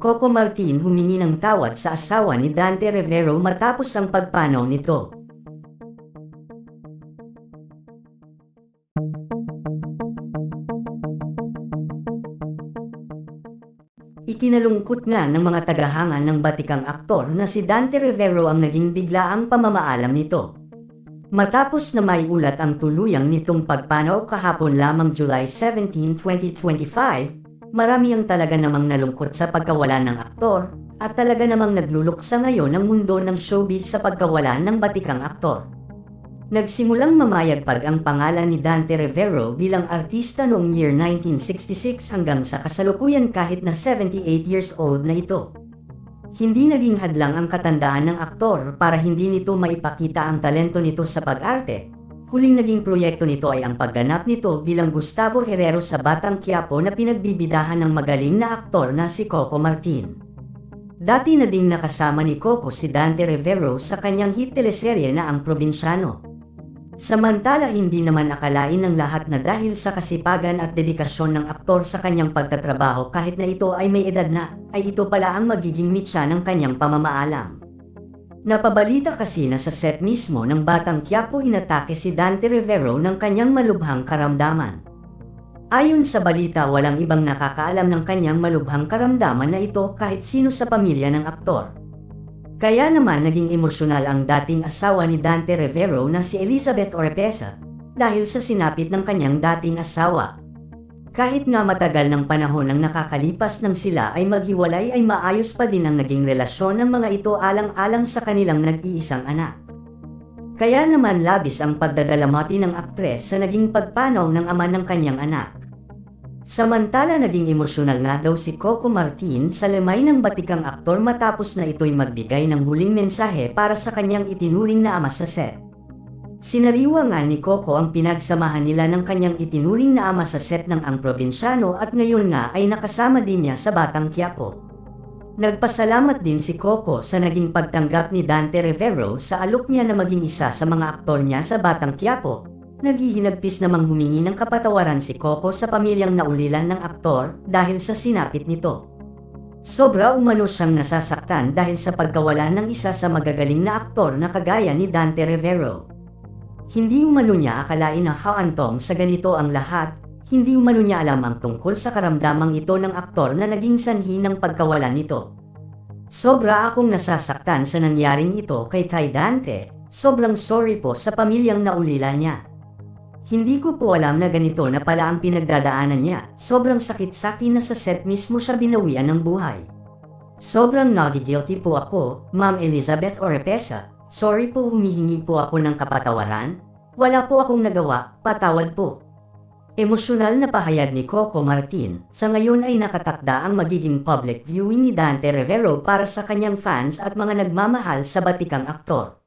Coco Martin humingi ng tawad sa asawa ni Dante Rivero matapos ang pagpanaw nito. Ikinalungkot nga ng mga tagahanga ng batikang aktor na si Dante Rivero ang naging biglaang pamamaalam nito. Matapos na may ulat ang tuluyang nitong pagpanaw kahapon lamang July 17, 2025, marami ang talaga namang nalungkot sa pagkawala ng aktor at talaga namang nagluluksa ngayon ang mundo ng showbiz sa pagkawala ng batikang aktor. Nagsimulang mamayagpag ang pangalan ni Dante Rivero bilang artista noong year 1966 hanggang sa kasalukuyan kahit na 78 years old na ito. Hindi naging hadlang ang katandaan ng aktor para hindi nito maipakita ang talento nito sa pag-arte. Huling naging proyekto nito ay ang pagganap nito bilang Gustavo Herrero sa Batang Quiapo na pinagbibidahan ng magaling na aktor na si Coco Martin. Dati na ding nakasama ni Coco si Dante Rivero sa kanyang hit teleserye na Ang Probinsyano. Samantala hindi naman akalain ng lahat na dahil sa kasipagan at dedikasyon ng aktor sa kanyang pagtatrabaho kahit na ito ay may edad na, ay ito pala ang magiging mitsa ng kanyang pamamaalam. Napabalita kasi na sa set mismo ng Batang Quiapo inatake si Dante Rivero ng kanyang malubhang karamdaman. Ayon sa balita walang ibang nakakaalam ng kanyang malubhang karamdaman na ito kahit sino sa pamilya ng aktor. Kaya naman naging emosyonal ang dating asawa ni Dante Rivero na si Elizabeth Oropesa dahil sa sinapit ng kanyang dating asawa. Kahit nga matagal ng panahon ang nakakalipas nang sila ay maghiwalay ay maayos pa din ang naging relasyon ng mga ito alang-alang sa kanilang nag-iisang anak. Kaya naman labis ang pagdadalamati ng aktres sa naging pagpanaw ng ama ng kanyang anak. Samantala naging emosyonal nga daw si Coco Martin sa lemay ng batikang aktor matapos na ito'y magbigay ng huling mensahe para sa kanyang itinuring na ama sa set. Sinariwa nga ni Coco ang pinagsamahan nila ng kanyang itinuring na ama sa set ng Ang Probinsyano at ngayon nga ay nakasama din niya sa Batang Quiapo. Nagpasalamat din si Coco sa naging pagtanggap ni Dante Rivero sa alok niya na maging isa sa mga aktor niya sa Batang Quiapo. Naghihinagpis namang humingi ng kapatawaran si Coco sa pamilyang naulilan ng aktor dahil sa sinapit nito. Sobra umano siyang nasasaktan dahil sa pagkawala ng isa sa magagaling na aktor na kagaya ni Dante Rivero. Hindi umano niya akalain na haantong sa ganito ang lahat, hindi umano niya alam ang tungkol sa karamdamang ito ng aktor na naging sanhi ng pagkawala nito. Sobra akong nasasaktan sa nangyaring ito kay Dante, sobrang sorry po sa pamilyang naulilan niya. Hindi ko po alam na ganito na pala ang pinagdadaanan niya. Sobrang sakit sa akin na sa set mismo siya binawian ng buhay. Sobrang nagigilty po ako, Ma'am Elizabeth Oropesa. Sorry po, humihingi po ako ng kapatawaran. Wala po akong nagawa, patawad po. Emosyonal na pahayag ni Coco Martin. Sa ngayon ay nakatakda ang magiging public viewing ni Dante Rivero para sa kanyang fans at mga nagmamahal sa batikang aktor.